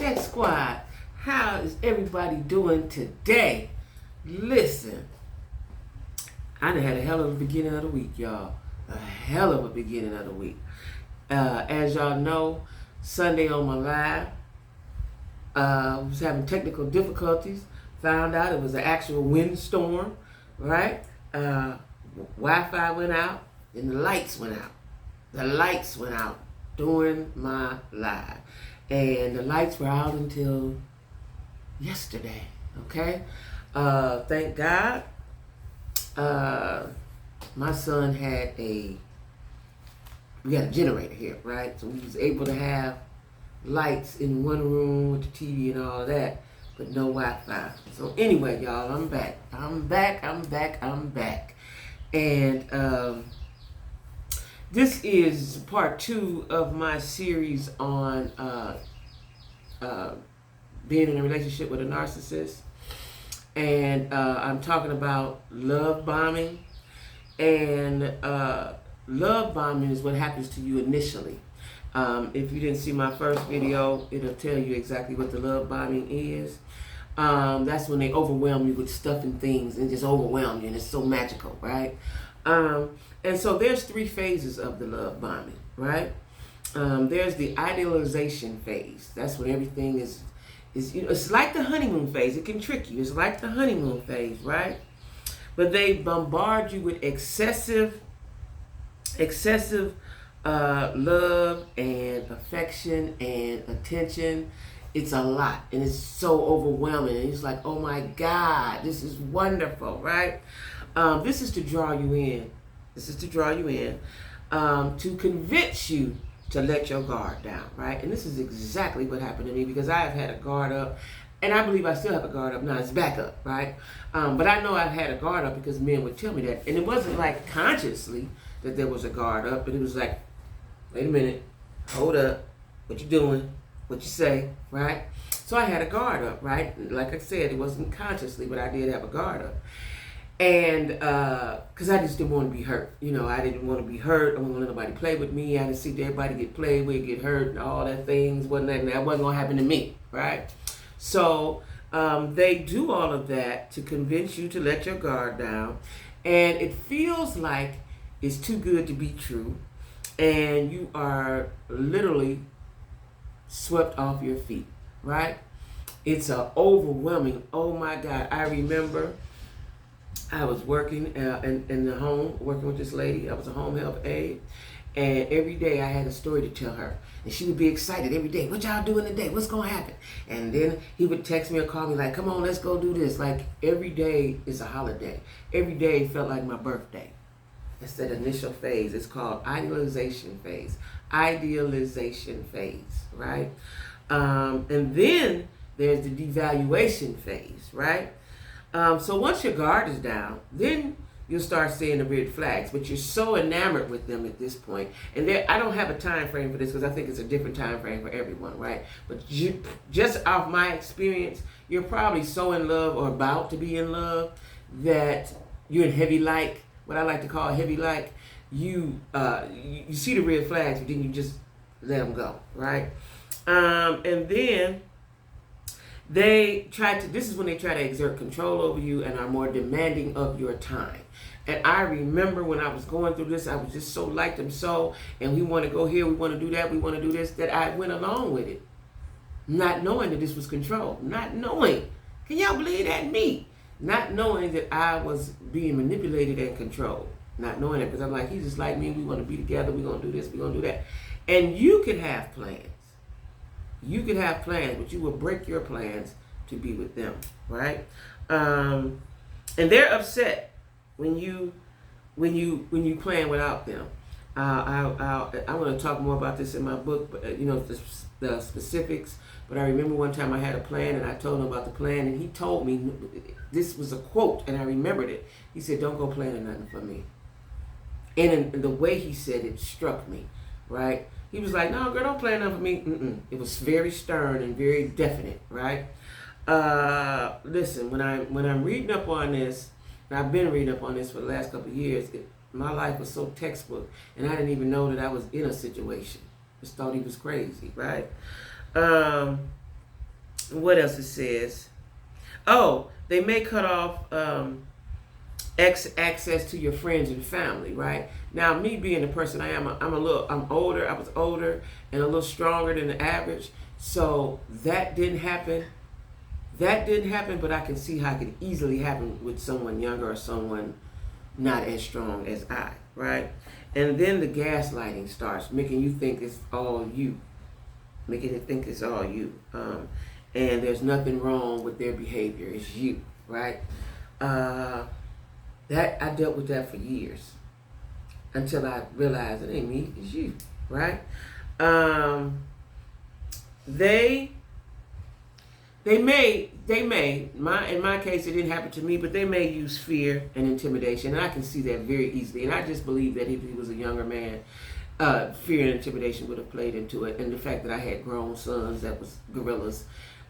Deck Squad, how is everybody doing today? Listen, I done had a hell of a beginning of the week, y'all. A hell of a beginning of the week. As y'all know, Sunday on my live, was having technical difficulties. Found out it was an actual windstorm, right? Wi-Fi went out and the lights went out. The lights went out during my live. And the lights were out until yesterday, okay? Thank God. My son had we got a generator here, right? So we was able to have lights in one room with the TV and all that, but no Wi-Fi. So anyway, y'all, I'm back. I'm back. And this is part 2 of my series on being in a relationship with a narcissist. And I'm talking about love bombing. And love bombing is what happens to you initially. If you didn't see my first video, it'll tell you exactly what the love bombing is. That's when they overwhelm you with stuff and things and just overwhelm you, and it's so magical, right? And so there's 3 phases of the love bombing, right? There's the idealization phase. That's when everything is it's like the honeymoon phase. It can trick you. It's like the honeymoon phase, right? But they bombard you with excessive love and affection and attention. It's a lot, and it's so overwhelming. And it's like, oh my God, this is wonderful, right? This is to draw you in. To convince you to let your guard down, right? And this is exactly what happened to me, because I have had a guard up, and I believe I still have a guard up. Now it's back up, right? But I know I've had a guard up because men would tell me that. And it wasn't like consciously that there was a guard up, but it was like, wait a minute, hold up, what you doing, what you say, right? So I had a guard up, right? Like I said, it wasn't consciously, but I did have a guard up. And because I just didn't want to be hurt. You know, I didn't want to be hurt. I didn't want to let nobody play with me. I didn't see everybody get played with, get hurt, and all that things. That wasn't going to happen to me, right? So they do all of that to convince you to let your guard down. And it feels like it's too good to be true. And you are literally swept off your feet, right? It's a overwhelming, oh my God. I remember I was working in the home, working with this lady. I was a home health aide. And every day I had a story to tell her. And she would be excited every day. What y'all doing today? What's going to happen? And then he would text me or call me like, come on, let's go do this. Like every day is a holiday. Every day felt like my birthday. It's that initial phase. It's called idealization phase. Idealization phase, right? And then there's the devaluation phase, right? So once your guard is down, then you'll start seeing the red flags. But you're so enamored with them at this point. And I don't have a time frame for this because I think it's a different time frame for everyone, right? But just off my experience, you're probably so in love or about to be in love that you're in heavy like, what I like to call heavy like. You see the red flags, but then you just let them go, right? And then this is when they try to exert control over you and are more demanding of your time. And I remember when I was going through this, I was just so liked them so, and we want to go here, we want to do that, we want to do this, that I went along with it. Not knowing that this was control. Not knowing. Can y'all believe that? Me. Not knowing that I was being manipulated and controlled. Not knowing it, because I'm like, he's just like me, we want to be together, we're going to do this, we're going to do that. And you can have plans. You can have plans, but you will break your plans to be with them, right? And they're upset when you plan without them. I want to talk more about this in my book, but the specifics. But I remember one time I had a plan, and I told him about the plan, and he told me, this was a quote, and I remembered it. He said, "Don't go planning nothing for me." And the way he said it struck me, right? He was like, "No, girl, don't plan nothing for me." It was very stern and very definite, right? Listen, when I'm reading up on this, and I've been reading up on this for the last couple of years, my life was so textbook, and I didn't even know that I was in a situation. Just thought he was crazy, right? what else it says? Oh, they may cut off access to your friends and family, right? Now, me being the person I am, I'm older. I was older and a little stronger than the average, so that didn't happen. That didn't happen, but I can see how it could easily happen with someone younger or someone not as strong as I, right? And then the gaslighting starts, making you think it's all you, making it think it's all you, and there's nothing wrong with their behavior. It's you, right? That I dealt with that for years until I realized it ain't me, it's you, right? They may, in my case, it didn't happen to me, but they may use fear and intimidation, and I can see that very easily. And I just believe that if he was a younger man, fear and intimidation would have played into it, and the fact that I had grown sons that was gorillas,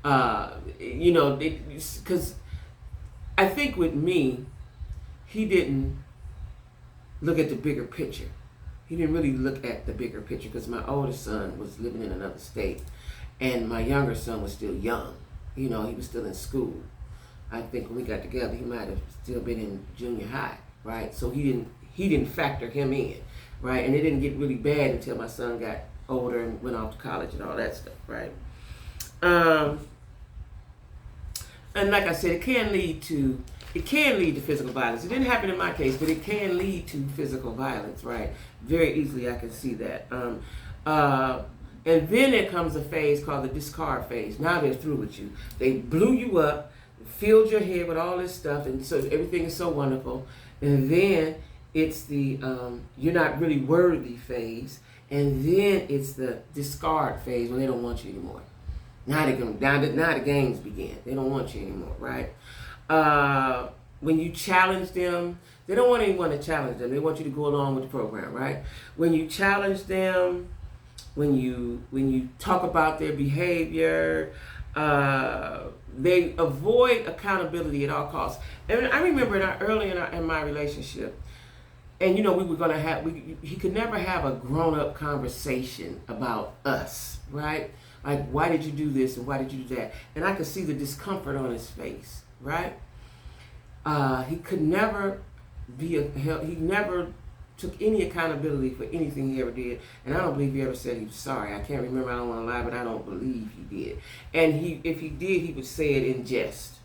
because I think with me, he didn't look at the bigger picture. He didn't really look at the bigger picture because my oldest son was living in another state, and my younger son was still young. He was still in school. I think when we got together, he might have still been in junior high, right? So he didn't factor him in, right? And it didn't get really bad until my son got older and went off to college and all that stuff, right? And like I said, it can lead to physical violence. It didn't happen in my case, but it can lead to physical violence, right? Very easily, I can see that. And then there comes a phase called the discard phase. Now they're through with you. They blew you up, filled your head with all this stuff, and so everything is so wonderful. And then it's the you're not really worthy phase. And then it's the discard phase when they don't want you anymore. Now the games begin. They don't want you anymore, right? When you challenge them, they don't want anyone to challenge them. They want you to go along with the program, right? When you challenge them, when you talk about their behavior, they avoid accountability at all costs. And I remember early in my relationship, and we were gonna have he could never have a grown-up conversation about us, right? Like, why did you do this and why did you do that? And I could see the discomfort on his face, right? He could never he never took any accountability for anything he ever did. And I don't believe he ever said he was sorry. I can't remember, I don't want to lie, but I don't believe he did. And if he did, he would say it in jest.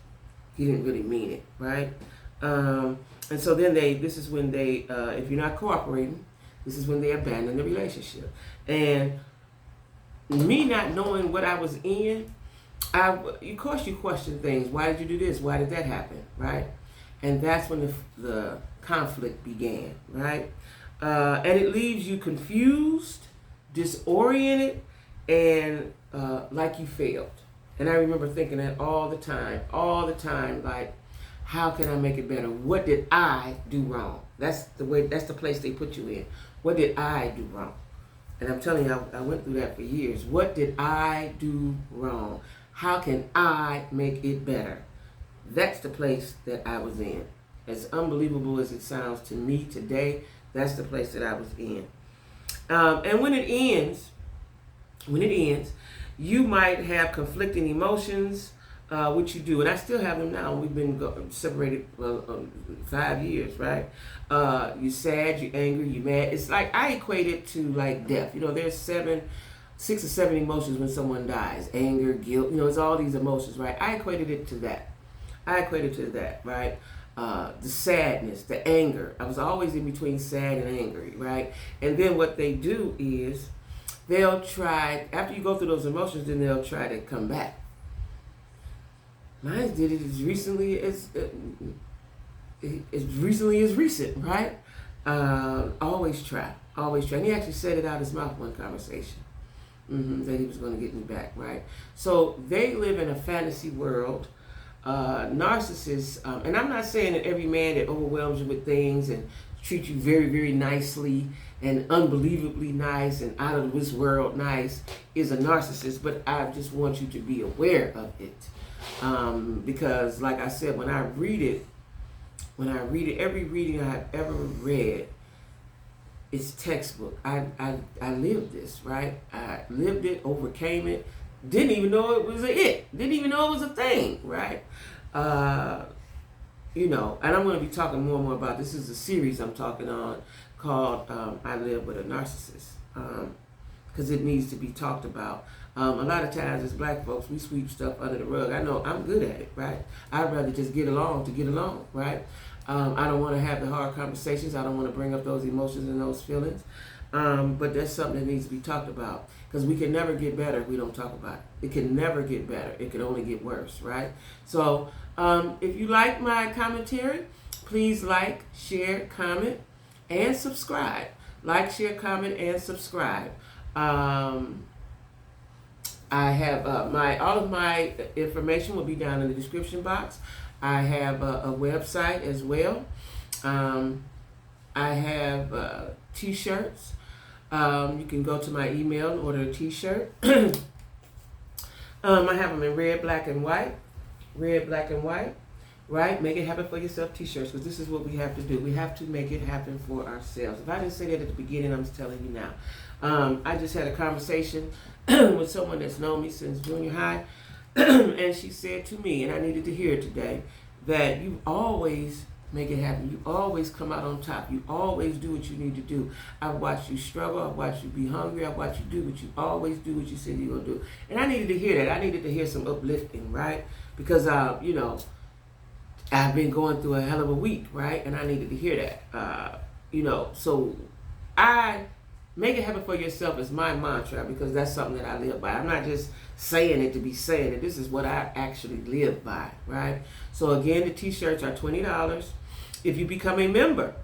He didn't really mean it, right? And so then this is when they, if you're not cooperating, this is when they abandon the relationship. And me not knowing what I was in, of course you question things. Why did you do this? Why did that happen, right? And that's when the conflict began, right? And it leaves you confused, disoriented, and like you failed. And I remember thinking that all the time, like, how can I make it better? What did I do wrong? That's the place they put you in. What did I do wrong? And I'm telling you, I went through that for years. What did I do wrong? How can I make it better? That's the place that I was in. As unbelievable as it sounds to me today, that's the place that I was in. And when it ends, you might have conflicting emotions, which you do. And I still have them now. We've been separated 5 years, right? You're sad, you're angry, you're mad. It's like, I equate it to like death. There's 6 or 7 emotions when someone dies. Anger, guilt, it's all these emotions, right? I equated it to that. Right? The sadness, the anger. I was always in between sad and angry, right? And then what they do is they'll try, after you go through those emotions, then they'll try to come back. Mine did it as recently as recent, right? Always try. And he actually said it out of his mouth one conversation, that he was going to get me back, right? So they live in a fantasy world. Narcissists, and I'm not saying that every man that overwhelms you with things and treats you very, very nicely and unbelievably nice and out of this world nice is a narcissist, but I just want you to be aware of it. Because like I said, when I read it, every reading I've ever read, it's textbook. I lived this, right? I lived it, overcame it, didn't even know it was didn't even know it was a thing, right? You know, and I'm going to be talking more and more about this. Is a series I'm talking on called I Live with a Narcissist, because it needs to be talked about. A lot of times as black folks, we sweep stuff under the rug. I know I'm good at it, right? I'd rather just get along to get along, right? I don't want to have the hard conversations. I don't want to bring up those emotions and those feelings. But that's something that needs to be talked about, because we can never get better if we don't talk about it. It can never get better. It can only get worse, right? So if you like my commentary, please like, share, comment, and subscribe. Like, share, comment, and subscribe. I have all of my information will be down in the description box. I have a website as well. I have t-shirts. You can go to my email and order a t-shirt. I have them in red, black, and white. Red, black, and white. Right? Make it happen for yourself t-shirts, because this is what we have to do. We have to make it happen for ourselves. If I didn't say that at the beginning, I'm just telling you now. I just had a conversation with someone that's known me since junior high, and she said to me, and I needed to hear it today, that you always make it happen. You always come out on top. You always do what you need to do. I've watched you struggle. I've watched you be hungry. I've watched you do what you always do, what you said you're going to do. And I needed to hear that. I needed to hear some uplifting, right? Because, you know, I've been going through a hell of a week, right? And I needed to hear that. You know, so make it happen for yourself is my mantra, because that's something that I live by. I'm not just saying it to be saying it. This is what I actually live by, right? So again, the t-shirts are $20 if you become a member.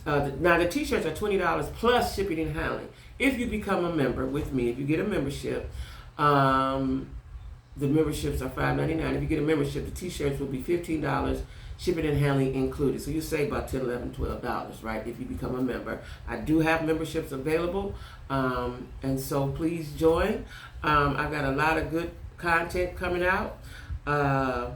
Now the t-shirts are $20 plus shipping and handling. If you become a member with me, if you get a membership, the memberships are $5.99. If you get a membership, the t-shirts will be $15, shipping and handling included. So you save about $10, $11, $12, right, if you become a member. I do have memberships available, and so please join. I've got a lot of good content coming out, and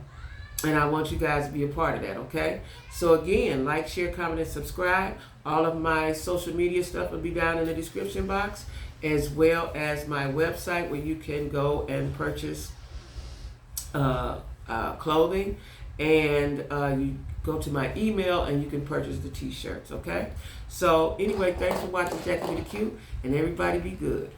I want you guys to be a part of that, okay? So again, like, share, comment, and subscribe. All of my social media stuff will be down in the description box, as well as my website where you can go and purchase clothing, and you go to my email and you can purchase the t-shirts, okay? So anyway, thanks for watching Jackie with a Q, and everybody be good.